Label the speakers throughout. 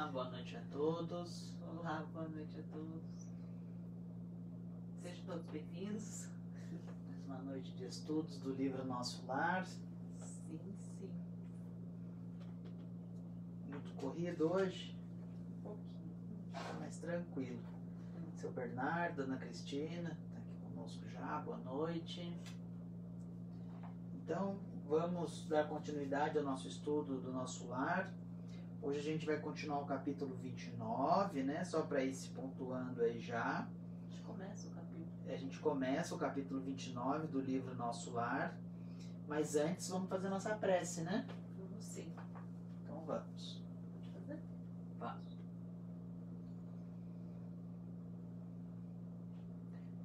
Speaker 1: Olá, boa noite a todos.
Speaker 2: Olá, boa noite a todos. Sejam todos bem-vindos.
Speaker 1: Mais uma noite de estudos do livro Nosso Lar.
Speaker 2: Sim, sim.
Speaker 1: Muito corrido hoje,
Speaker 2: Um pouquinho.
Speaker 1: mas tranquilo. Seu Bernardo, Ana Cristina, está aqui conosco já, boa noite. Então, vamos dar continuidade ao nosso estudo do Nosso Lar. Hoje a gente vai continuar o capítulo 29, né? Só para ir se pontuando aí já.
Speaker 2: A gente começa o capítulo.
Speaker 1: A gente começa o capítulo 29 do livro Nosso Lar. Mas antes, vamos fazer nossa prece, né?
Speaker 2: Vamos sim.
Speaker 1: Então vamos.
Speaker 2: Pode fazer?
Speaker 1: Vamos.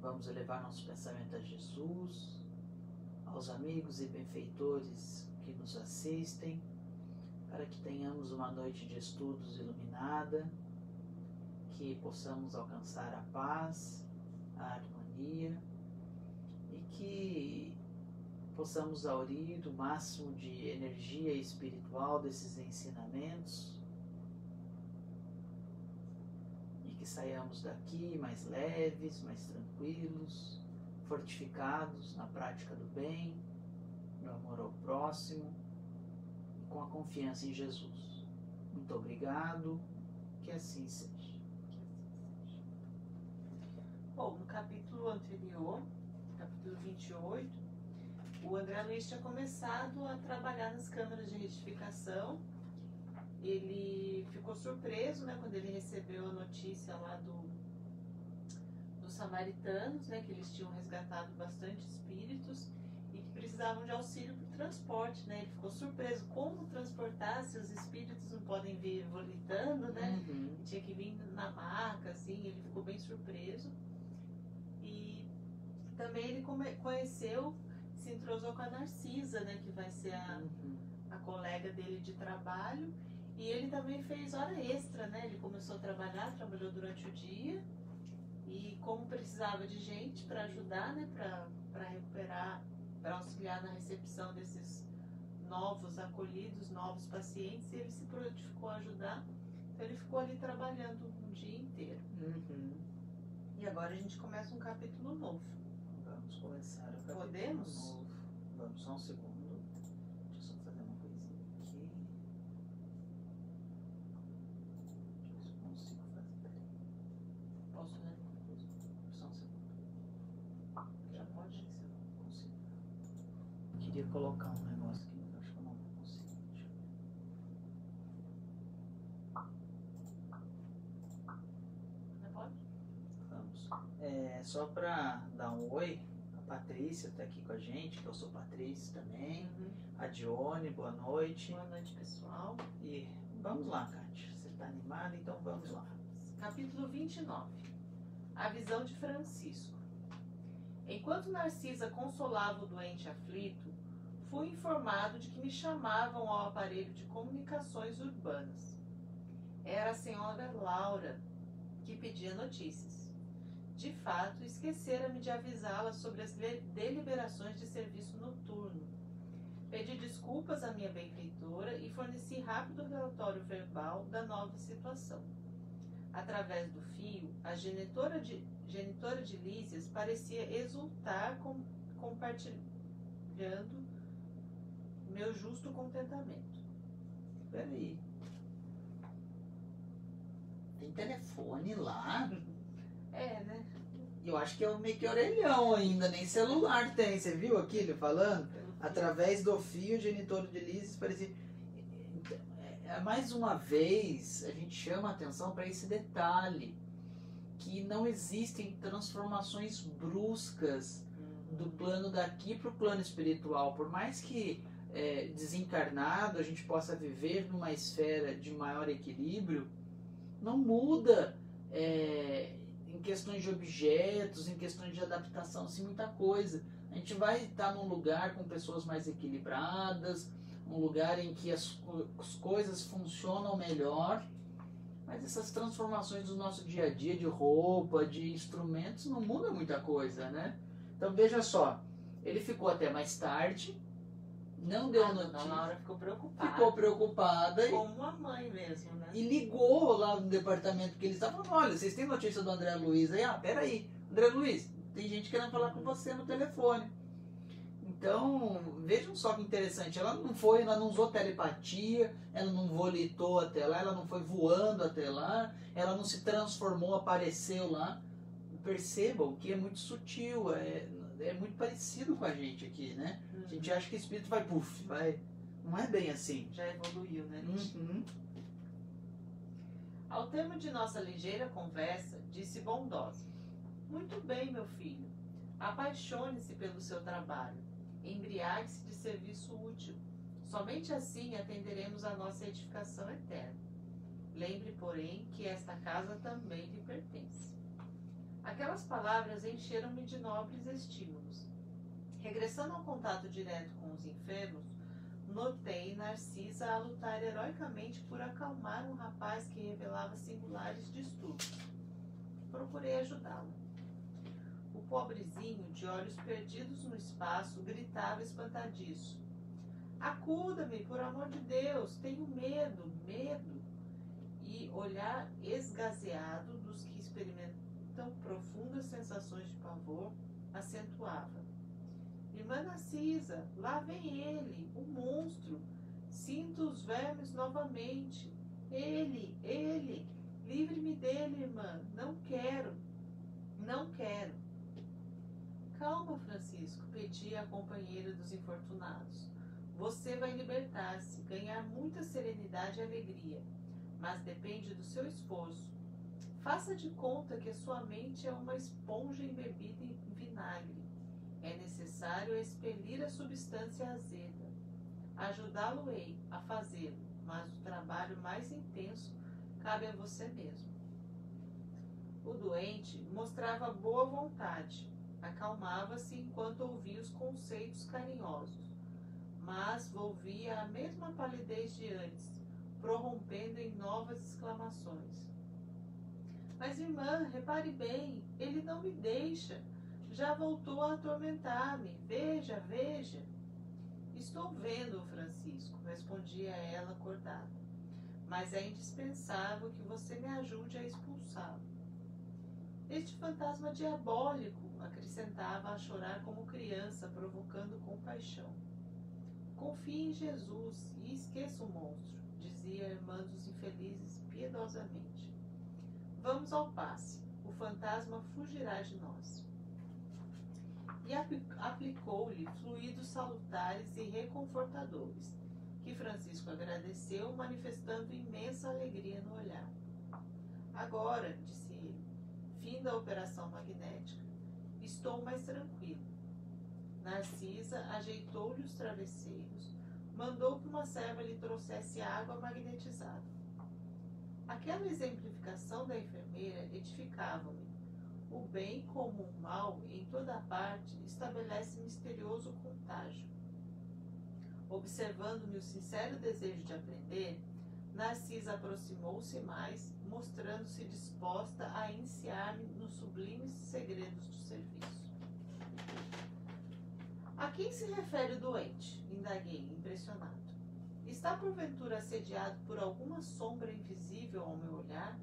Speaker 1: Vamos elevar nosso pensamento a Jesus, aos amigos e benfeitores que nos assistem, para que tenhamos uma noite de estudos iluminada, que possamos alcançar a paz, a harmonia e que possamos aurir o máximo de energia espiritual desses ensinamentos e que saiamos daqui mais leves, mais tranquilos, fortificados na prática do bem, no amor ao próximo, com a confiança em Jesus. Muito obrigado, que assim seja.
Speaker 2: Bom, no capítulo anterior, capítulo 28, o André Luiz tinha começado a trabalhar nas câmaras de retificação. Ele ficou surpreso, né, quando ele recebeu a notícia lá dos samaritanos, né, que eles tinham resgatado bastante espíritos e que precisavam de auxílio para o transporte, né? Ele ficou surpreso como transportar se os espíritos não podem vir volitando, né? Tinha que vir na maca, assim. Ele ficou bem surpreso. E também ele conheceu, se entrosou com a Narcisa, né, que vai ser a colega dele de trabalho. E ele também fez hora extra, né? Ele começou a trabalhar, trabalhou durante o dia. E como precisava de gente para ajudar, né, para recuperar, para auxiliar na recepção desses novos acolhidos, novos pacientes, ele se prontificou a ajudar. Então ele ficou ali trabalhando um dia inteiro. E agora a gente começa um capítulo novo.
Speaker 1: Vamos começar o capítulo
Speaker 2: Podemos?
Speaker 1: novo. Vamos, só um segundo. Deixa eu só fazer uma coisinha aqui. Deixa eu ver se eu consigo fazer. Peraí.
Speaker 2: Posso, né?
Speaker 1: Só um segundo.
Speaker 2: Já pode?
Speaker 1: Se eu consigo. Queria colocar um negócio aqui, mas acho que eu não vou conseguir. Deixa eu ver.
Speaker 2: Não pode?
Speaker 1: Vamos. Só para dar um oi, a Patrícia está aqui com a gente, que eu sou Patrícia também. A Dione, boa noite.
Speaker 2: Boa noite, pessoal.
Speaker 1: E vamos lá, Kátia. Você está animada? Então vamos lá.
Speaker 2: Capítulo 29. A visão de Francisco. Enquanto Narcisa consolava o doente aflito, fui informado de que me chamavam ao aparelho de comunicações urbanas. Era a senhora Laura, que pedia notícias. De fato, esquecera-me de avisá-la sobre as deliberações de serviço noturno. Pedi desculpas à minha benfeitora e forneci rápido relatório verbal da nova situação. Através do fio, a genitora de Lísias parecia exultar compartilhando meu justo contentamento.
Speaker 1: Peraí. Tem telefone lá?
Speaker 2: É, né?
Speaker 1: Eu acho que é meio que orelhão ainda, nem celular tem. Você viu aqui ele falando? Através do fio, o genitor de Lísias parecia... Mais uma vez, a gente chama a atenção para esse detalhe, que não existem transformações bruscas do plano daqui para o plano espiritual. Por mais que desencarnado a gente possa viver numa esfera de maior equilíbrio, não muda em questões de objetos, em questões de adaptação, assim, muita coisa. A gente vai estar num lugar com pessoas mais equilibradas, um lugar em que as coisas funcionam melhor, mas essas transformações do nosso dia a dia, de roupa, de instrumentos, não muda muita coisa, né? Então veja só, ele ficou até mais tarde, Não deu
Speaker 2: Dona
Speaker 1: notícia.
Speaker 2: Laura ficou preocupada.
Speaker 1: Ficou preocupada
Speaker 2: Como uma mãe mesmo, né?
Speaker 1: e ligou lá no departamento que eles estavam falando, olha, vocês têm notícia do André Luiz? Aí, peraí, André Luiz, tem gente querendo falar com você no telefone. Então, vejam só que interessante, ela não usou telepatia, ela não volitou até lá, ela não foi voando até lá, ela não se transformou, apareceu lá. Percebam que é muito sutil, é muito parecido com a gente aqui, né? A gente acha que o espírito vai, vai. Não é bem assim.
Speaker 2: Já evoluiu, né?
Speaker 1: Uhum.
Speaker 2: Ao termo de nossa ligeira conversa, disse bondosa: muito bem, meu filho. Apaixone-se pelo seu trabalho. Embriague-se de serviço útil. Somente assim atenderemos a nossa edificação eterna. Lembre, porém, que esta casa também lhe pertence. Aquelas palavras encheram-me de nobres estímulos. Regressando ao contato direto com os enfermos, notei Narcisa a lutar heroicamente por acalmar um rapaz que revelava singulares distúrbios. Procurei ajudá-la. O pobrezinho, de olhos perdidos no espaço, gritava espantadiço: acuda-me, por amor de Deus, tenho medo, medo. E olhar esgazeado dos que experimentam profundas sensações de pavor acentuava: irmã Narcisa, lá vem ele, o monstro. Sinto os vermes novamente. Ele, livre-me dele, irmã. Não quero, não quero. Calma, Francisco, pedia a companheira dos infortunados. Você vai libertar-se, ganhar muita serenidade e alegria, mas depende do seu esforço. Faça de conta que a sua mente é uma esponja embebida em vinagre. É necessário expelir a substância azeda. Ajudá-lo-ei a fazê-lo, mas o trabalho mais intenso cabe a você mesmo. O doente mostrava boa vontade, acalmava-se enquanto ouvia os conceitos carinhosos, mas volvia a mesma palidez de antes, prorrompendo em novas exclamações. Mas, irmã, repare bem, ele não me deixa. Já voltou a atormentar-me. Veja, veja. Estou vendo, Francisco, respondia ela acordada. Mas é indispensável que você me ajude a expulsá-lo. Este fantasma diabólico, acrescentava a chorar como criança, provocando compaixão. Confie em Jesus e esqueça o monstro, dizia a irmã dos infelizes piedosamente. Vamos ao passe. O fantasma fugirá de nós. E aplicou-lhe fluidos salutares e reconfortadores, que Francisco agradeceu, manifestando imensa alegria no olhar. Agora, disse ele, fim da operação magnética, estou mais tranquilo. Narcisa ajeitou-lhe os travesseiros, mandou que uma serva lhe trouxesse água magnetizada. Aquela exemplificação da enfermeira edificava-me. O bem como o mal, em toda parte, estabelece misterioso contágio. Observando-me o sincero desejo de aprender, Narcisa aproximou-se mais, mostrando-se disposta a iniciar-me nos sublimes segredos do serviço. A quem se refere o doente? Indaguei, impressionado. Está porventura assediado por alguma sombra invisível ao meu olhar?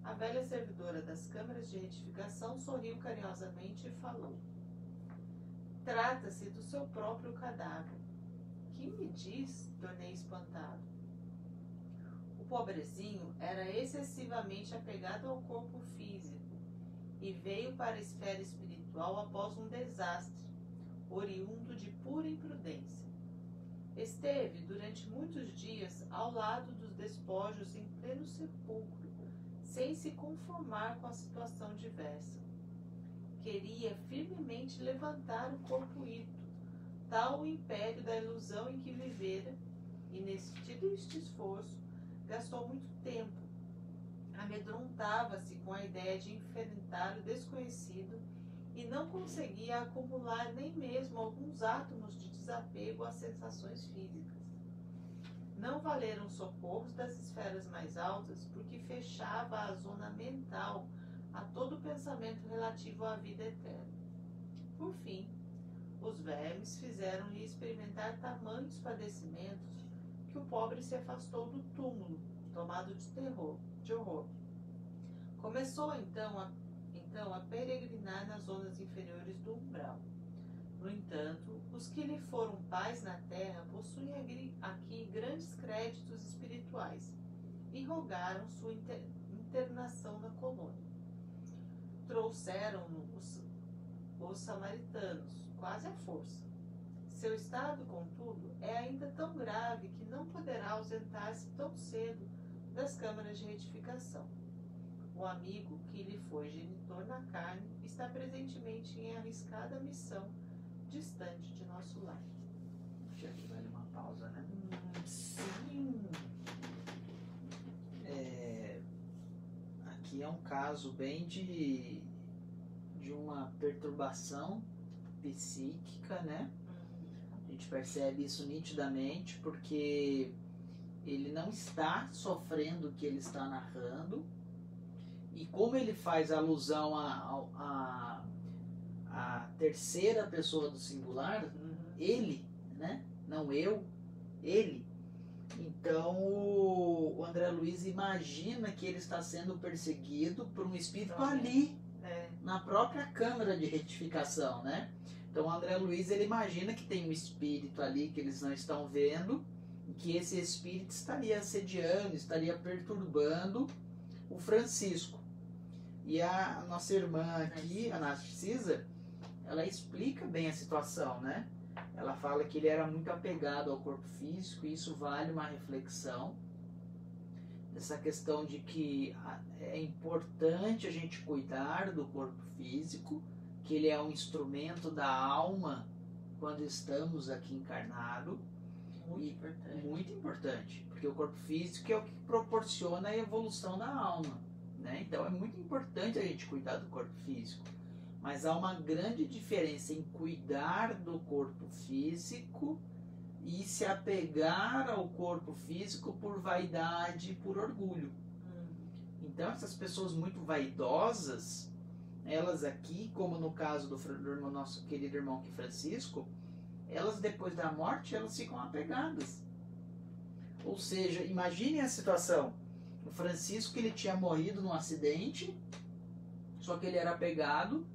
Speaker 2: A velha servidora das câmaras de retificação sorriu carinhosamente e falou: trata-se do seu próprio cadáver. Que me diz? Tornei espantado. O pobrezinho era excessivamente apegado ao corpo físico e veio para a esfera espiritual após um desastre, oriundo de pura imprudência. Esteve durante muitos dias ao lado dos despojos em pleno sepulcro, sem se conformar com a situação diversa. Queria firmemente levantar o corpo ito, tal o império da ilusão em que vivera, e nesse triste esforço gastou muito tempo. Amedrontava-se com a ideia de enfrentar o desconhecido e não conseguia acumular nem mesmo alguns átomos de desapego às sensações físicas. Não valeram socorros das esferas mais altas, porque fechava a zona mental a todo pensamento relativo à vida eterna. Por fim, os vermes fizeram-lhe experimentar tamanhos padecimentos que o pobre se afastou do túmulo, tomado de horror. Começou então a peregrinar nas zonas inferiores do umbral. No entanto, os que lhe foram pais na terra possuem aqui grandes créditos espirituais e rogaram sua internação na colônia. Trouxeram-no os samaritanos, quase à força. Seu estado, contudo, é ainda tão grave que não poderá ausentar-se tão cedo das câmaras de retificação. O amigo que lhe foi genitor na carne está presentemente em arriscada missão distante de nosso lar.
Speaker 1: Já que vale uma pausa, né?
Speaker 2: Sim.
Speaker 1: Aqui é um caso bem de uma perturbação psíquica, né? A gente percebe isso nitidamente porque ele não está sofrendo o que ele está narrando, e como ele faz alusão à terceira pessoa do singular, ele, né? Não eu, ele. Então o André Luiz imagina que ele está sendo perseguido por um espírito ali, na própria câmara de retificação, né? Então o André Luiz, ele imagina que tem um espírito ali que eles não estão vendo, e que esse espírito estaria assediando, estaria perturbando o Francisco. E a nossa irmã aqui, a Narcisa, ela explica bem a situação, né? Ela fala que ele era muito apegado ao corpo físico, e isso vale uma reflexão. Essa questão de que é importante a gente cuidar do corpo físico, que ele é um instrumento da alma quando estamos aqui encarnado. Muito importante, porque o corpo físico é o que proporciona a evolução da alma, né? Então é muito importante a gente cuidar do corpo físico. Mas há uma grande diferença em cuidar do corpo físico e se apegar ao corpo físico por vaidade e por orgulho. Então essas pessoas muito vaidosas, elas aqui, como no caso do nosso querido irmão aqui Francisco, elas depois da morte, elas ficam apegadas. Ou seja, imagine a situação. O Francisco, ele tinha morrido num acidente, só que ele era apegado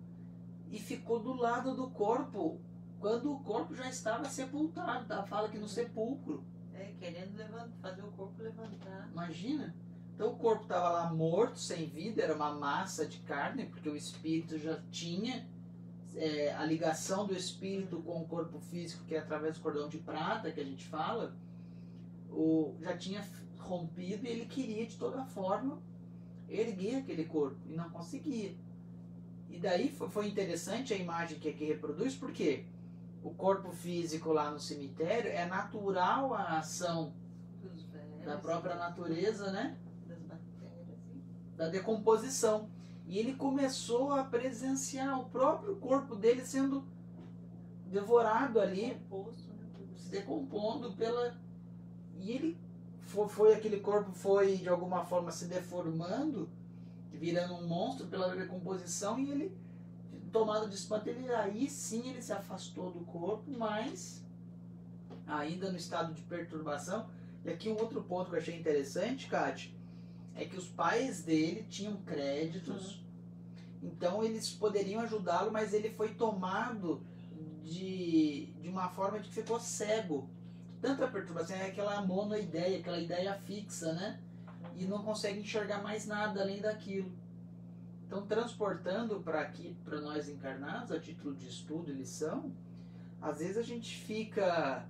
Speaker 1: e ficou do lado do corpo quando o corpo já estava sepultado. Tá? Fala que no sepulcro.
Speaker 2: Querendo fazer o corpo levantar.
Speaker 1: Imagina. Então o corpo estava lá morto, sem vida, era uma massa de carne, porque o espírito já tinha a ligação do espírito com o corpo físico, que é através do cordão de prata que a gente fala, já tinha rompido, e ele queria de toda forma erguer aquele corpo e não conseguia. E daí foi interessante a imagem que aqui reproduz, porque o corpo físico lá no cemitério é natural a ação da própria natureza, né?
Speaker 2: Das bactérias,
Speaker 1: da decomposição. E ele começou a presenciar o próprio corpo dele sendo devorado ali, se decompondo e ele aquele corpo foi de alguma forma se deformando, virando um monstro pela decomposição, e ele, tomado de espanto, aí sim ele se afastou do corpo, mas ainda no estado de perturbação. E aqui um outro ponto que eu achei interessante, Kátia, é que os pais dele tinham créditos, então eles poderiam ajudá-lo, mas ele foi tomado de uma forma de que ficou cego. Tanta perturbação, é aquela monoideia, aquela ideia fixa, né? E não consegue enxergar mais nada além daquilo. Então, transportando para aqui, para nós encarnados, a título de estudo e lição, às vezes a gente fica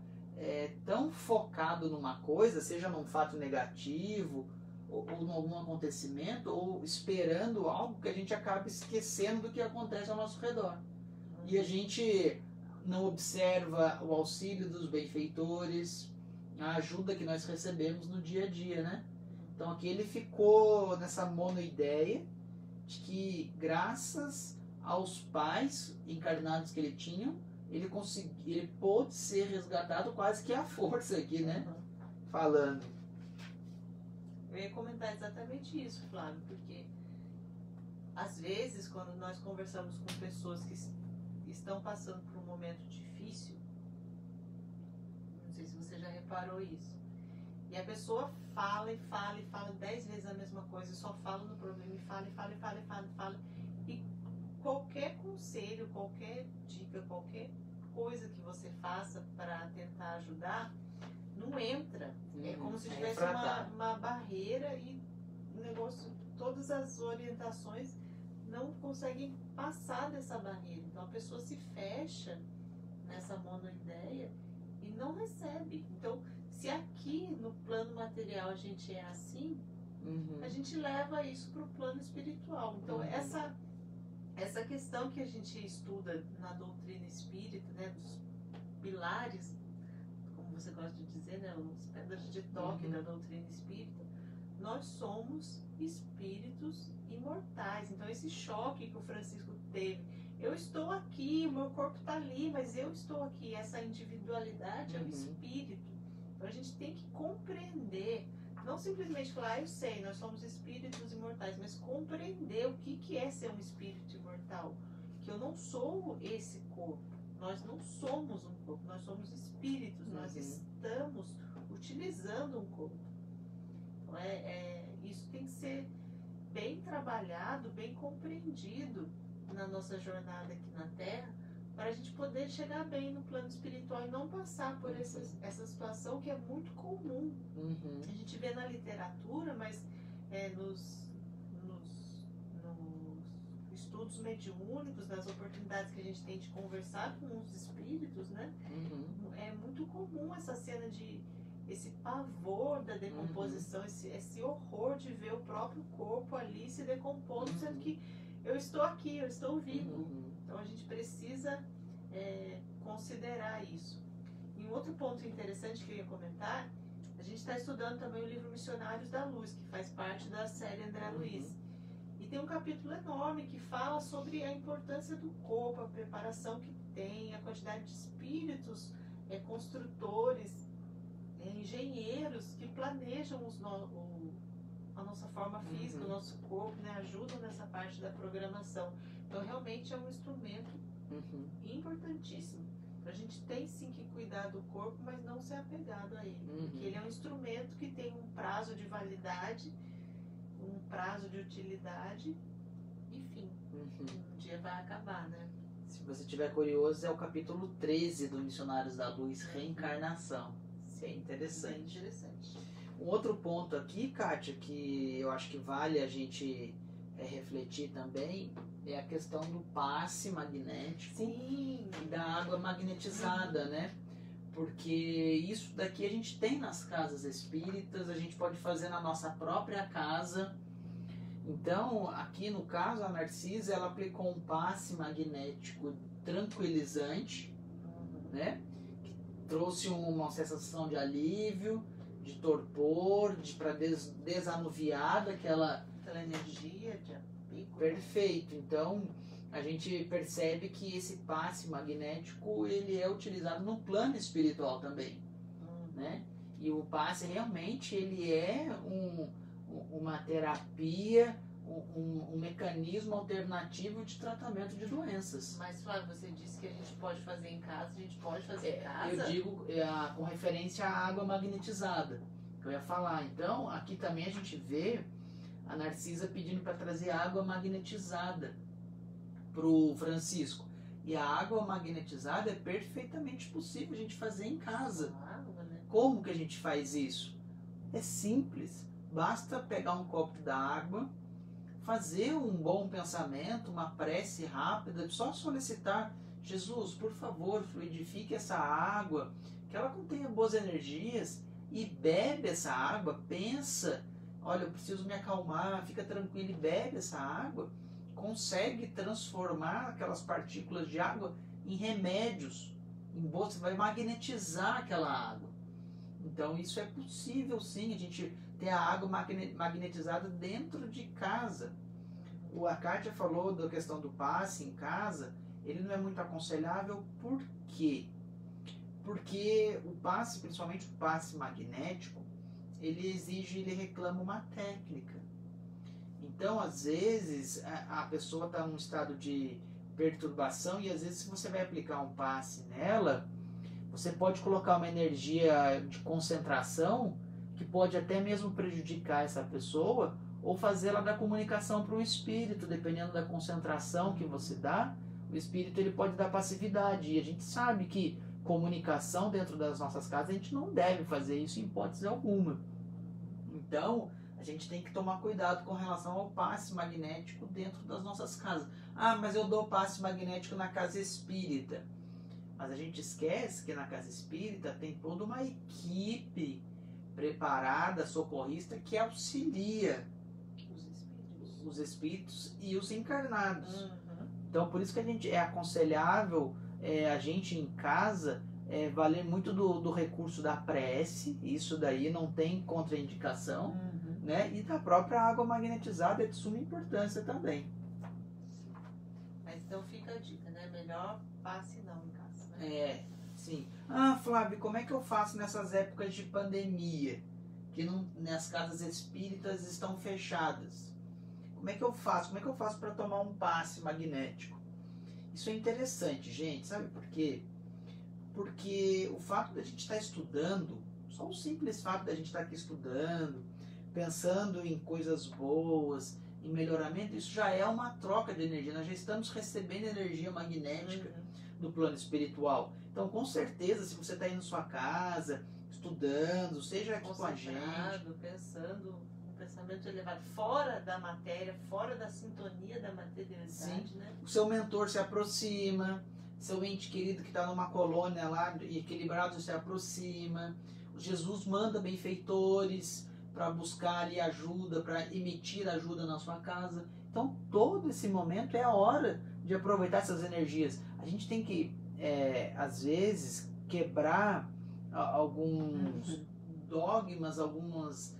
Speaker 1: tão focado numa coisa, seja num fato negativo, ou em algum acontecimento, ou esperando algo, que a gente acaba esquecendo do que acontece ao nosso redor. E a gente não observa o auxílio dos benfeitores, a ajuda que nós recebemos no dia a dia, né? Então aqui ele ficou nessa monoideia de que, graças aos pais encarnados que ele tinha, ele pôde ser resgatado quase que à força aqui, né? Falando.
Speaker 2: Eu ia comentar exatamente isso, Flávio, porque às vezes quando nós conversamos com pessoas que estão passando por um momento difícil, não sei se você já reparou isso, e a pessoa fala e fala e fala 10 vezes a mesma coisa, e só fala no problema, e fala, e fala, e fala, e fala, e fala, e qualquer conselho, qualquer dica, qualquer coisa que você faça para tentar ajudar, não entra. É como se tivesse uma barreira e o negócio, todas as orientações não conseguem passar dessa barreira. Então a pessoa se fecha nessa monoideia e não recebe. Então, se aqui no plano material a gente é assim, a gente leva isso para o plano espiritual. Então essa questão que a gente estuda na doutrina espírita, né, dos pilares, como você gosta de dizer, né, os pedras de toque da doutrina espírita, nós somos espíritos imortais. Então esse choque que o Francisco teve, eu estou aqui, meu corpo está ali, mas eu estou aqui, essa individualidade é o espírito. Então a gente tem que compreender, não simplesmente falar, eu sei, nós somos espíritos imortais, mas compreender o que é ser um espírito imortal. Que eu não sou esse corpo, nós não somos um corpo, nós somos espíritos, nós estamos utilizando um corpo. Então isso tem que ser bem trabalhado, bem compreendido na nossa jornada aqui na Terra, para a gente poder chegar bem no plano espiritual e não passar por essa situação que é muito comum. A gente vê na literatura, mas nos estudos mediúnicos, nas oportunidades que a gente tem de conversar com os espíritos, né? É muito comum essa cena esse pavor da decomposição, esse horror de ver o próprio corpo ali se decompondo, sendo que eu estou aqui, eu estou vivo. Então a gente precisa considerar isso. E um outro ponto interessante que eu ia comentar, a gente está estudando também o livro Missionários da Luz, que faz parte da série André Luiz. E tem um capítulo enorme que fala sobre a importância do corpo, a preparação que tem, a quantidade de espíritos, construtores, engenheiros que planejam a nossa forma física, o nosso corpo, né, ajudam nessa parte da programação. Então realmente é um instrumento importantíssimo. A gente tem sim que cuidar do corpo, mas não ser apegado a ele, porque ele é um instrumento que tem um prazo de validade, um prazo de utilidade, enfim, um dia vai acabar, né?
Speaker 1: Se você estiver curioso, é o capítulo 13 do Missionários da Luz, Reencarnação. Sim, interessante.
Speaker 2: Bem interessante.
Speaker 1: Um outro ponto aqui, Kátia, que eu acho que vale a gente refletir também, é a questão do passe magnético e da água magnetizada, né? Porque isso daqui a gente tem nas casas espíritas, a gente pode fazer na nossa própria casa. Então, aqui no caso, a Narcisa, ela aplicou um passe magnético tranquilizante, né? Que trouxe uma sensação de alívio, de torpor, para desanuviar daquela
Speaker 2: energia de apego.
Speaker 1: Perfeito. Então, a gente percebe que esse passe magnético, ele é utilizado no plano espiritual também, né? E o passe realmente, ele é uma terapia, um mecanismo alternativo de tratamento de doenças.
Speaker 2: Mas, Flávio, você disse que a gente pode fazer em casa, a gente pode fazer em casa?
Speaker 1: Eu digo com referência à água magnetizada, que eu ia falar. Então, aqui também a gente vê a Narcisa pedindo para trazer água magnetizada para o Francisco. E a água magnetizada é perfeitamente possível a gente fazer em casa. Como que a gente faz isso? É simples. Basta pegar um copo d'água, fazer um bom pensamento, uma prece rápida, só solicitar: Jesus, por favor, fluidifique essa água, que ela contenha boas energias, e bebe essa água, pensa: olha, eu preciso me acalmar, fica tranquilo, e bebe essa água, consegue transformar aquelas partículas de água em remédios, você vai magnetizar aquela água. Então isso é possível sim, a gente ter a água magnetizada dentro de casa. A Kátia falou da questão do passe em casa, ele não é muito aconselhável, por quê? Porque o passe, principalmente o passe magnético, ele reclama uma técnica. Então, às vezes, a pessoa está num estado de perturbação, e às vezes se você vai aplicar um passe nela, você pode colocar uma energia de concentração que pode até mesmo prejudicar essa pessoa ou fazê-la dar comunicação para o espírito, dependendo da concentração que você dá. O espírito ele pode dar passividade, e a gente sabe que comunicação dentro das nossas casas, a gente não deve fazer isso em hipótese alguma. Então, a gente tem que tomar cuidado com relação ao passe magnético dentro das nossas casas. Ah, mas eu dou passe magnético na casa espírita. Mas a gente esquece que na casa espírita tem toda uma equipe preparada, socorrista, que auxilia os espíritos e os encarnados. Então, por isso que a gente é aconselhável a gente em casa valer muito do recurso da prece, isso daí não tem contraindicação, né? E da própria água magnetizada é de suma importância também.
Speaker 2: Mas então fica a dica, né? Melhor passe não em casa, né?
Speaker 1: Sim. Ah, Flávio, como é que eu faço nessas épocas de pandemia? Que as casas espíritas estão fechadas. Como é que eu faço? Como é que eu faço para tomar um passe magnético? Isso é interessante, gente. Sabe por quê? Porque o fato da gente estar estudando, só o simples fato da gente estar aqui estudando, pensando em coisas boas, em melhoramento, isso já é uma troca de energia. Nós já estamos recebendo energia magnética do plano espiritual. Então, com certeza, se você está aí na sua casa, estudando, seja aqui com a gente,
Speaker 2: pensando um pensamento elevado, fora da matéria, fora da sintonia da materialidade, né?
Speaker 1: O seu mentor se aproxima, seu ente querido que está numa colônia lá e equilibrado se aproxima. O Jesus manda benfeitores para buscar ali ajuda, para emitir ajuda na sua casa. Então, todo esse momento é a hora de aproveitar essas energias. A gente tem que, às vezes, quebrar alguns dogmas, algumas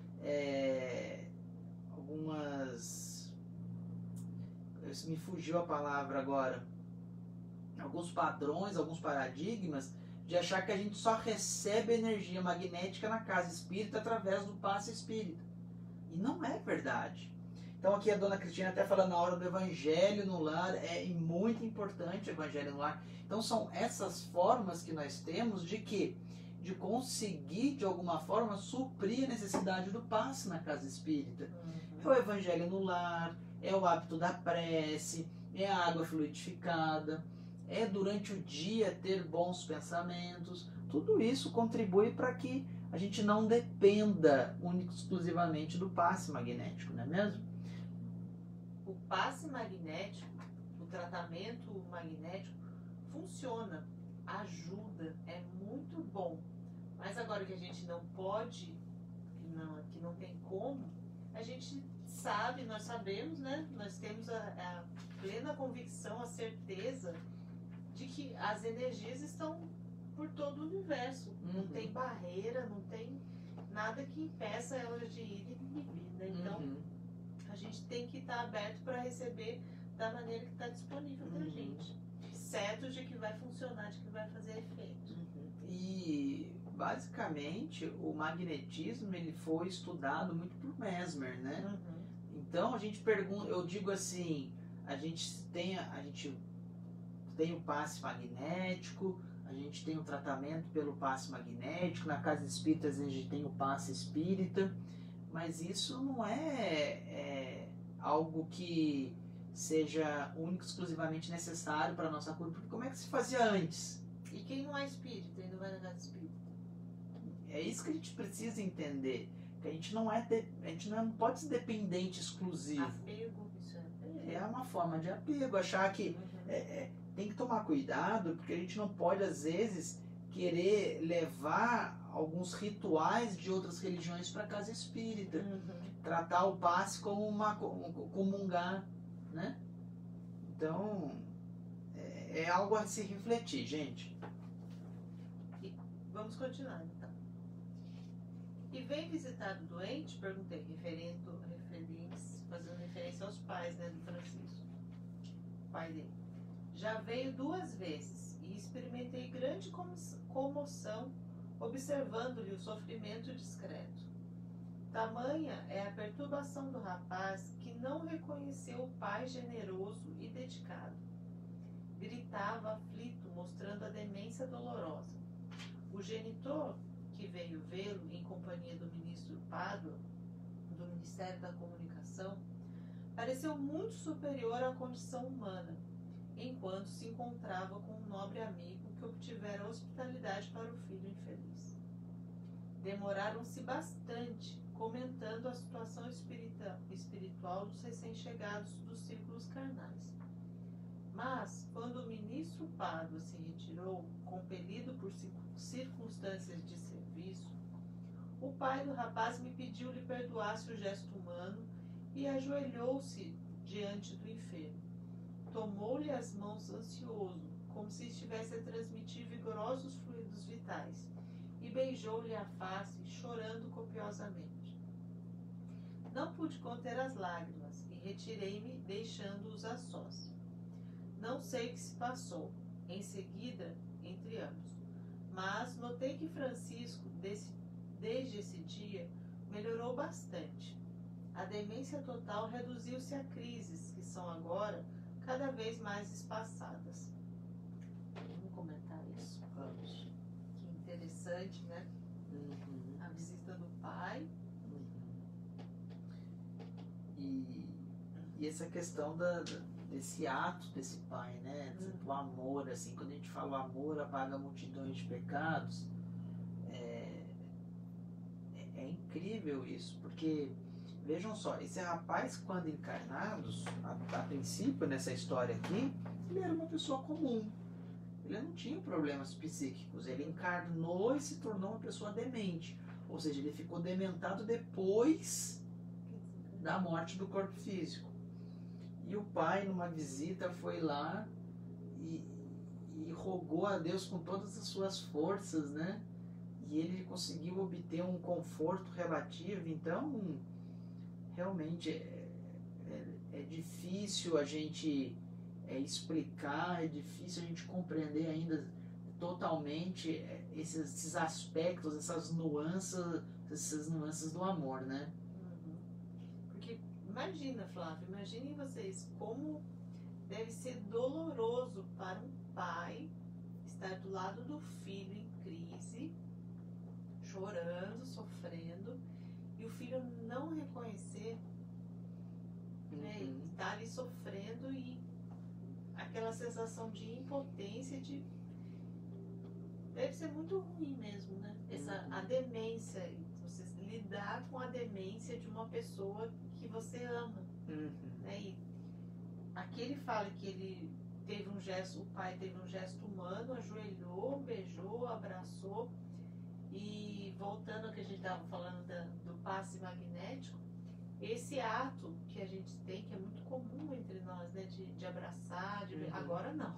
Speaker 1: me fugiu a palavra agora, alguns padrões, alguns paradigmas de achar que a gente só recebe energia magnética na casa espírita através do passe espírita, e não é verdade. Então aqui a dona Cristina até fala na hora do evangelho no lar, é muito importante o evangelho no lar. Então são essas formas que nós temos de conseguir de alguma forma suprir a necessidade do passe na casa espírita. É o evangelho no lar, é o hábito da prece, é a água fluidificada, é durante o dia ter bons pensamentos. Tudo isso contribui para que a gente não dependa única e exclusivamente do passe magnético, não é mesmo?
Speaker 2: O passe magnético, o tratamento magnético funciona, ajuda, é muito bom. Mas agora que a gente não pode, que não tem como, a gente sabe, nós sabemos, né? Nós temos a plena convicção, a certeza de que as energias estão por todo o universo. Não tem barreira, não tem nada que impeça elas de ir e vir, né? Então, a gente tem que estar aberto para receber da maneira que está disponível para a gente. Certo de que vai funcionar, de que vai fazer efeito.
Speaker 1: E, basicamente, o magnetismo ele foi estudado muito por Mesmer, né? Então, a gente pergunta, eu digo assim, a gente tem o passe magnético, a gente tem o tratamento pelo passe magnético, na casa espírita a gente tem o passe espírita, mas isso não é algo que seja único, exclusivamente necessário para a nossa cura, porque como é que se fazia antes?
Speaker 2: E quem não é espírita e não vai na casa espírita?
Speaker 1: É isso que a gente precisa entender, que a gente não pode ser dependente exclusivo.
Speaker 2: Apego, isso
Speaker 1: é uma forma de apego, achar que tem que tomar cuidado, porque a gente não pode, às vezes, querer levar alguns rituais de outras religiões para a casa espírita. Tratar o passe como comungar, né? Então, é algo a se refletir, gente.
Speaker 2: E vamos continuar, então. E vem visitar o doente? Perguntei, fazendo referência aos pais, né, do Francisco. Pai dele. Já veio 2 vezes e experimentei grande comoção observando-lhe o sofrimento discreto. Tamanha é a perturbação do rapaz que não reconheceu o pai generoso e dedicado. gritava aflito, mostrando a demência dolorosa. O genitor, que veio vê-lo em companhia do ministro Pádua, do Ministério da Comunicação, pareceu muito superior à condição humana, enquanto se encontrava com um nobre amigo que obtivera hospitalidade para o filho infeliz. Demoraram-se bastante, comentando a situação espiritual dos recém-chegados dos círculos carnais. Mas, quando o ministro Pádua se retirou, compelido por circunstâncias de serviço, o pai do rapaz me pediu lhe perdoasse o gesto humano e ajoelhou-se diante do enfermo. Tomou-lhe as mãos ansioso, como se estivesse a transmitir vigorosos fluidos vitais, e beijou-lhe a face, chorando copiosamente. Não pude conter as lágrimas e retirei-me, deixando-os a sós. Não sei o que se passou, em seguida, entre ambos, mas notei que Francisco, desde esse dia, melhorou bastante. A demência total reduziu-se a crises, que são agora cada vez mais espaçadas. Vamos comentar isso?
Speaker 1: Vamos.
Speaker 2: Que interessante, né? A visita do pai.
Speaker 1: E essa questão desse ato desse pai, né? Do amor, assim, quando a gente fala o amor apaga multidões de pecados, é incrível isso, porque vejam só, esse rapaz, quando encarnados, a princípio nessa história aqui, ele era uma pessoa comum. Ele não tinha problemas psíquicos. Ele encarnou e se tornou uma pessoa demente. Ou seja, ele ficou dementado depois da morte do corpo físico. E o pai, numa visita, foi lá e rogou a Deus com todas as suas forças, né? E ele conseguiu obter um conforto relativo. Então, realmente é difícil a gente explicar, é difícil a gente compreender ainda totalmente esses aspectos, essas nuances do amor, né?
Speaker 2: Porque imagina, Flávio, imaginem vocês como deve ser doloroso para um pai estar do lado do filho em crise, chorando, sofrendo, e o filho não reconhecer, né, estar ali sofrendo, e aquela sensação de impotência, deve ser muito ruim mesmo, né? A demência, você lidar com a demência de uma pessoa que você ama, né? E aqui ele fala que ele teve um gesto, o pai teve um gesto humano, ajoelhou, beijou, abraçou. E voltando ao que a gente estava falando do passe magnético, esse ato que a gente tem, que é muito comum entre nós, né, de abraçar, agora não,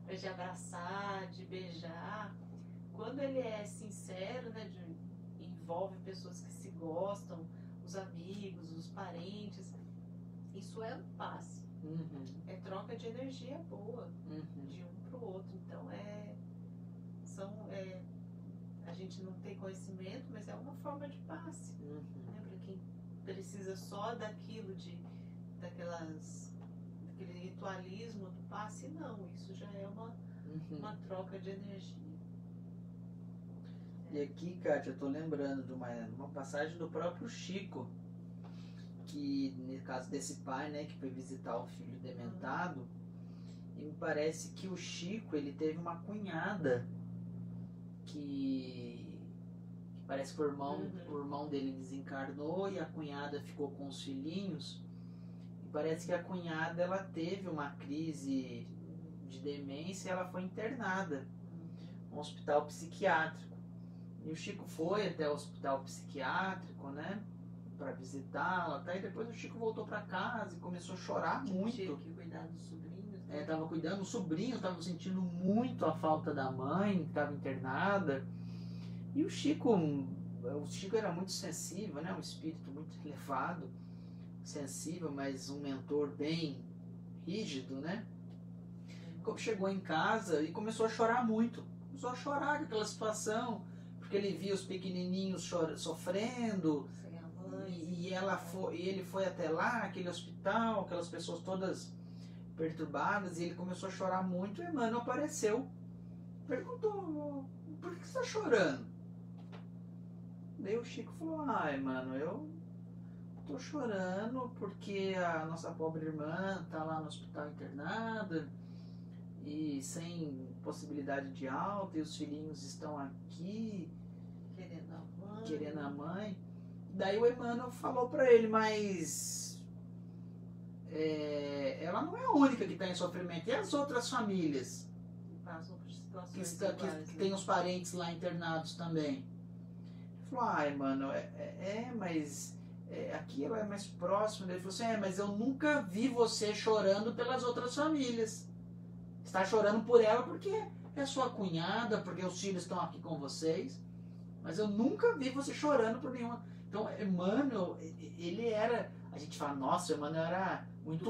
Speaker 2: mas de abraçar, de beijar, quando ele é sincero, né, envolve pessoas que se gostam, os amigos, os parentes, isso é um passe, é troca de energia boa, de um para o outro. Então a gente não tem conhecimento, mas é uma forma de passe, né, para quem precisa só daquilo, daquele ritualismo do passe. Não, isso já é uma troca de energia.
Speaker 1: E aqui, Kátia, eu tô lembrando de uma passagem do próprio Chico, que no caso desse pai, né, que foi visitar o filho dementado, e me parece que o Chico, ele teve uma cunhada que parece que o irmão dele desencarnou e a cunhada ficou com os filhinhos, e parece que a cunhada, ela teve uma crise de demência e ela foi internada num hospital psiquiátrico. E o Chico foi até o hospital psiquiátrico, né, para visitá-la, tá? E depois o Chico voltou para casa e começou a chorar muito.
Speaker 2: Tinha que cuidar dos sobrinhos, né?
Speaker 1: Tava cuidando, o sobrinho estava sentindo muito a falta da mãe, que estava internada. E o Chico era muito sensível, né? Um espírito muito elevado, sensível, mas um mentor bem rígido, né? Chegou em casa e começou a chorar muito. Começou a chorar com aquela situação, porque ele via os pequenininhos sofrendo. E ele foi até lá, aquele hospital, aquelas pessoas todas perturbadas, e ele começou a chorar muito, e Emmanuel apareceu. Perguntou, por que você está chorando? Daí o Chico falou, Emmanuel, eu tô chorando porque a nossa pobre irmã tá lá no hospital internada e sem possibilidade de alta, e os filhinhos estão aqui querendo a mãe. Daí o Emmanuel falou para ele, mas ela não é a única que está em sofrimento, e as outras famílias
Speaker 2: Passam por situações
Speaker 1: que tem os parentes lá internados também. Ele falou, Emmanuel, mas aqui ela é mais próxima. Ele falou assim, mas eu nunca vi você chorando pelas outras famílias. Você está chorando por ela porque é sua cunhada, porque os filhos estão aqui com vocês, mas eu nunca vi você chorando por nenhuma. Então, Emmanuel, ele era, a gente fala, nossa, Emmanuel era muito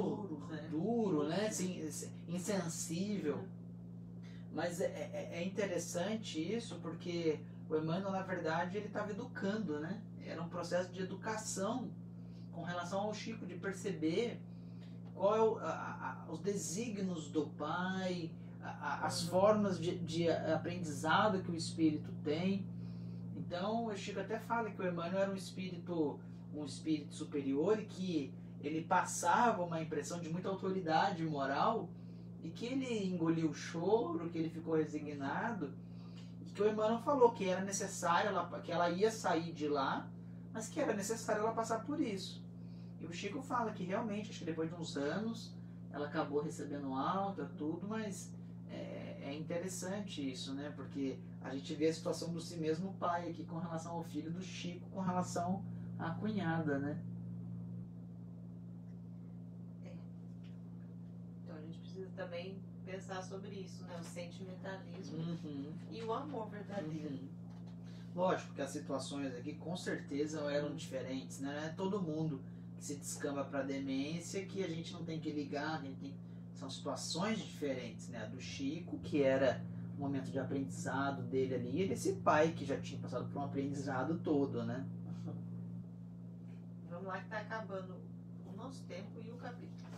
Speaker 1: duro, né? Assim, insensível. Mas é interessante isso, porque o Emmanuel, na verdade, ele estava educando, né? Era um processo de educação com relação ao Chico, de perceber qual é os desígnios do Pai, as formas de aprendizado que o Espírito tem. Então, o Chico até fala que o Emmanuel era um espírito superior, e que ele passava uma impressão de muita autoridade moral, e que ele engoliu o choro, que ele ficou resignado, e que o Emmanuel falou que era necessário, que ela ia sair de lá, mas que era necessário ela passar por isso. E o Chico fala que realmente, acho que depois de uns anos, ela acabou recebendo alta, tudo, mas é interessante isso, né? Porque a gente vê a situação do si mesmo pai aqui com relação ao filho do Chico, com relação à cunhada, né?
Speaker 2: Então a gente precisa também pensar sobre isso, né? O sentimentalismo e o amor verdadeiro.
Speaker 1: Lógico que as situações aqui com certeza eram diferentes, né? Não é todo mundo que se descamba para demência que a gente não tem que ligar, são situações diferentes, né? A do Chico, que era um momento de aprendizado dele ali, e desse pai que já tinha passado por um aprendizado todo, né?
Speaker 2: Vamos lá que está acabando o nosso tempo e o capítulo.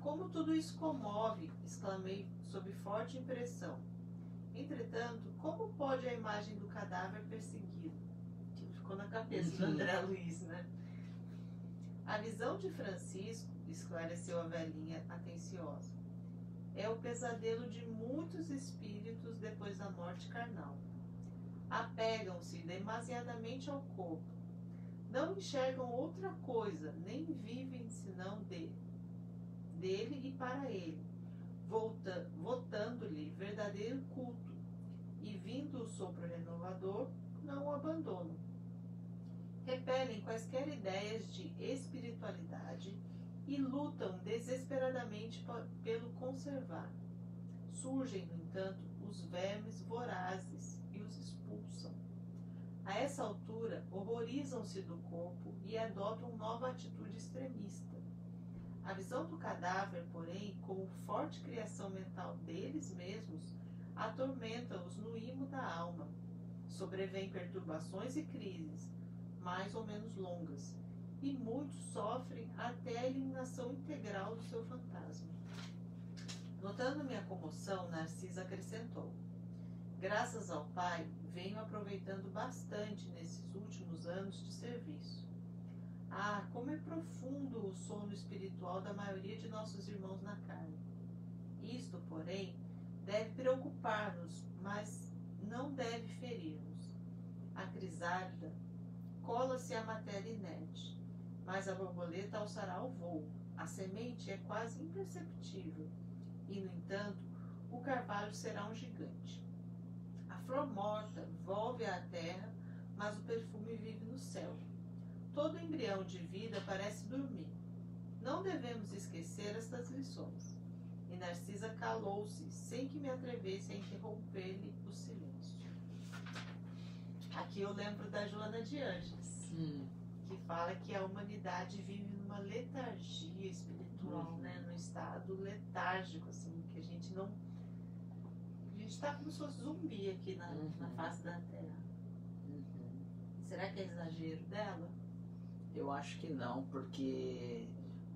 Speaker 2: Como tudo isso comove, exclamei sob forte impressão. Entretanto, como pode a imagem do cadáver persegui-lo? Ficou na cabeça do André Luiz, né? A visão de Francisco, esclareceu a velhinha atenciosa, é o pesadelo de muitos espíritos depois da morte carnal. Apegam-se demasiadamente ao corpo. Não enxergam outra coisa, nem vivem senão dele e para ele, votando-lhe verdadeiro culto, e vindo o sopro renovador, não o abandonam. Repelem quaisquer ideias de espiritualidade e lutam desesperadamente pelo conservar. Surgem, no entanto, os vermes vorazes e os expulsam. A essa altura, horrorizam-se do corpo e adotam nova atitude extremista. A visão do cadáver, porém, como forte criação mental deles mesmos, atormenta-os no imo da alma. Sobrevêm perturbações e crises, mais ou menos longas, e muitos sofrem até a eliminação integral do seu fantasma. Notando minha comoção, Narcisa acrescentou: graças ao Pai, venho aproveitando bastante nesses últimos anos de serviço. Ah, como é profundo o sono espiritual da maioria de nossos irmãos na carne. Isto, porém, deve preocupar-nos, mas não deve ferir-nos. A crisálida cola-se à matéria inerte, mas a borboleta alçará o voo. A semente é quase imperceptível, e, no entanto, o carvalho será um gigante. A flor morta volve à terra, mas o perfume vive no céu. Todo embrião de vida parece dormir. Não devemos esquecer estas lições. E Narcisa calou-se, sem que me atrevesse a interromper-lhe o silêncio. Aqui eu lembro da Joana de Ângeles, que fala que a humanidade vive numa letargia espiritual, né? Num estado letárgico, assim, que a gente não... A gente está como se fosse zumbi aqui na face da Terra. Será que é exagero dela?
Speaker 1: Eu acho que não, porque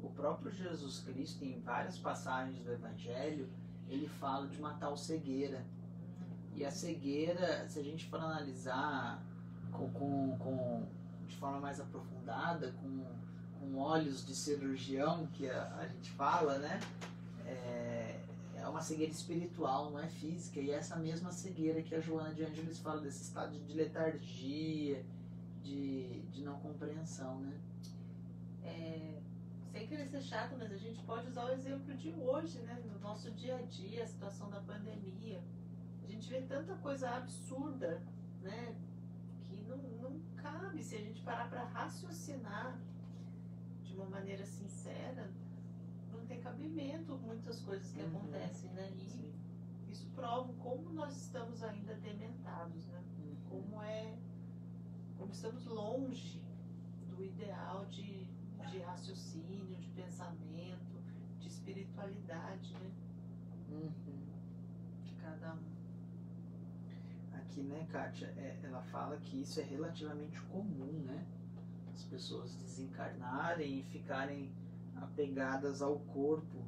Speaker 1: o próprio Jesus Cristo, em várias passagens do Evangelho, ele fala de uma tal cegueira. E a cegueira, se a gente for analisar de forma mais aprofundada, com olhos de cirurgião, que a gente fala, né? É uma cegueira espiritual, não é física. E é essa mesma cegueira que a Joana de Ângeles fala, desse estado de letargia, de não compreensão, né?
Speaker 2: Sem querer ser chato, mas a gente pode usar o exemplo de hoje, né? No nosso dia a dia, a situação da pandemia. A gente vê tanta coisa absurda, né? Que não cabe. Se a gente parar para raciocinar de uma maneira sincera, não tem cabimento muitas coisas que acontecem, né? E isso prova como nós estamos ainda dementados, né? Como estamos longe do ideal de raciocínio, de pensamento, de espiritualidade, né? De cada um.
Speaker 1: Aqui, né, Kátia, ela fala que isso é relativamente comum, né? As pessoas desencarnarem e ficarem apegadas ao corpo.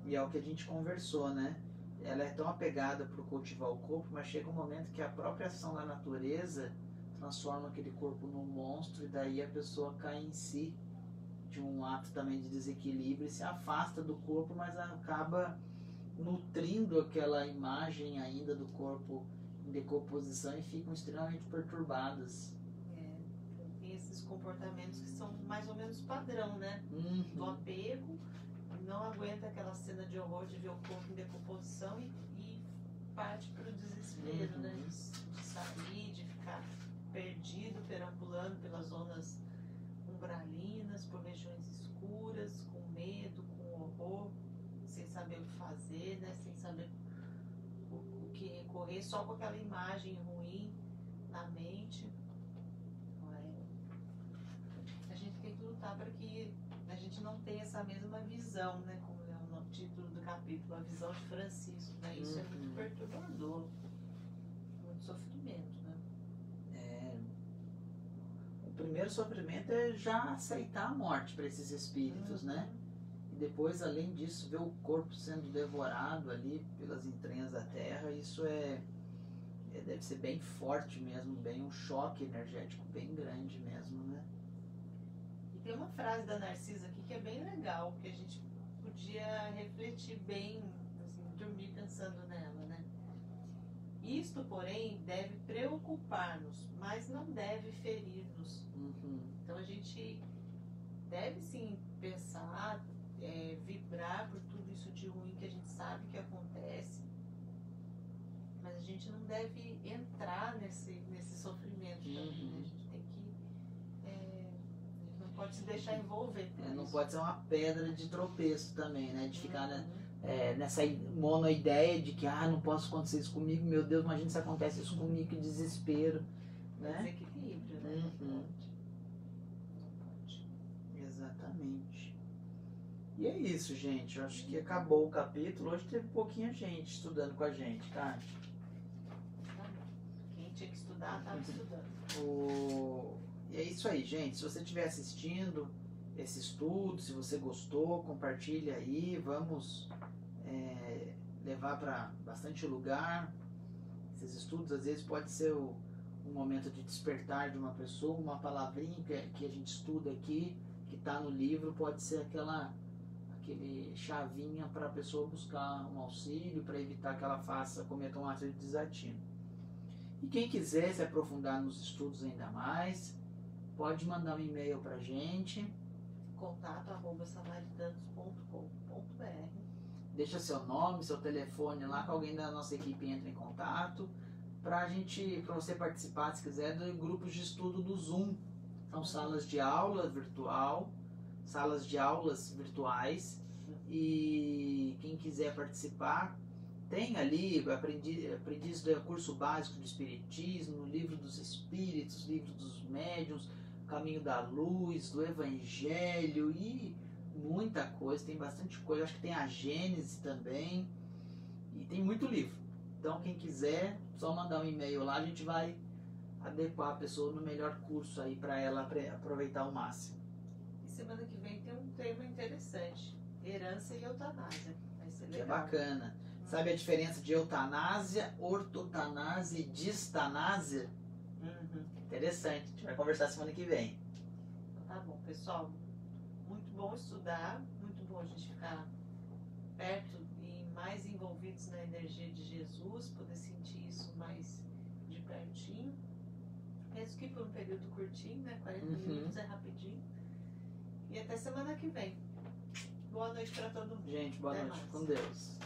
Speaker 1: E é o que a gente conversou, né? Ela é tão apegada por cultivar o corpo, mas chega um momento que a própria ação da natureza transforma aquele corpo num monstro, e daí a pessoa cai em si de um ato também de desequilíbrio e se afasta do corpo, mas acaba nutrindo aquela imagem ainda do corpo em decomposição e ficam extremamente perturbadas.
Speaker 2: Tem esses comportamentos que são mais ou menos padrão, né? Do apego, não aguenta aquela cena de horror de ver o corpo em decomposição e parte para o desespero, né? De sair, de ficar perdido, perambulando pelas zonas umbralinas, por regiões escuras, com medo, com horror, sem saber o que fazer, né? Sem saber o que recorrer, só com aquela imagem ruim na mente. A gente tem que lutar para que a gente não tenha essa mesma visão, né? Como é o título do capítulo, a visão de Francisco, né? Isso é muito perturbador, muito sofrimento, né?
Speaker 1: O primeiro sofrimento é já aceitar a morte para esses espíritos, né? E depois, além disso, ver o corpo sendo devorado ali pelas entranhas da terra, isso deve ser bem forte mesmo, bem um choque energético bem grande mesmo, né?
Speaker 2: E tem uma frase da Narcisa aqui que é bem legal, que a gente podia refletir bem, assim, dormir pensando nela, né? Isto, porém, deve preocupar-nos, mas não deve ferir-nos. Então a gente deve sim pensar, vibrar por tudo isso de ruim que a gente sabe que acontece, mas a gente não deve entrar nesse sofrimento também, né? A gente tem que não pode se deixar envolver por
Speaker 1: não
Speaker 2: isso.
Speaker 1: pode ser uma pedra de tropeço também, né? De ficar nessa monoideia de que não posso acontecer isso comigo, meu Deus, imagina se acontece isso comigo, que desespero, né?
Speaker 2: Desequilíbrio, né? Não pode.
Speaker 1: Exatamente. E é isso, gente. Eu acho que acabou o capítulo. Hoje teve pouquinha gente estudando com a gente, tá?
Speaker 2: Quem tinha que estudar, estava estudando.
Speaker 1: E é isso aí, gente. Se você estiver assistindo esse estudo, se você gostou, compartilha aí. Vamos levar para bastante lugar. Esses estudos, às vezes, pode ser um momento de despertar de uma pessoa, uma palavrinha que a gente estuda aqui, que está no livro, pode ser aquele chavinha para a pessoa buscar um auxílio, para evitar que ela cometa um ato de desatino. E quem quiser se aprofundar nos estudos ainda mais, pode mandar um e-mail para a gente.
Speaker 2: contato@samaritanos.com.br.
Speaker 1: Deixa seu nome, seu telefone lá, que alguém da nossa equipe entra em contato. Para você participar, se quiser, de grupos de estudo do Zoom. São salas de aula virtuais. E quem quiser participar, tem ali aprendiz do curso básico de Espiritismo, Livro dos Espíritos, Livro dos Médiuns, Caminho da Luz, do Evangelho e muita coisa, tem bastante coisa. Acho que tem a Gênese também e tem muito livro. Então quem quiser, só mandar um e-mail lá, a gente vai adequar a pessoa no melhor curso aí para ela aproveitar ao máximo.
Speaker 2: E semana que vem tem um tema interessante. Herança e eutanásia. Vai ser
Speaker 1: Que é
Speaker 2: legal.
Speaker 1: bacana. Sabe a diferença de eutanásia, ortotanásia e distanásia?
Speaker 2: Uhum.
Speaker 1: Interessante. A gente vai conversar semana que vem.
Speaker 2: Então tá bom, pessoal. Muito bom estudar, muito bom a gente ficar perto e mais envolvidos na energia de Jesus, poder sentir isso mais de pertinho. Mesmo que por um período curtinho, né? 40 minutos é rapidinho. E até semana que vem. Boa noite para todo mundo.
Speaker 1: Gente, boa
Speaker 2: Até
Speaker 1: noite.
Speaker 2: mais.
Speaker 1: Com Deus.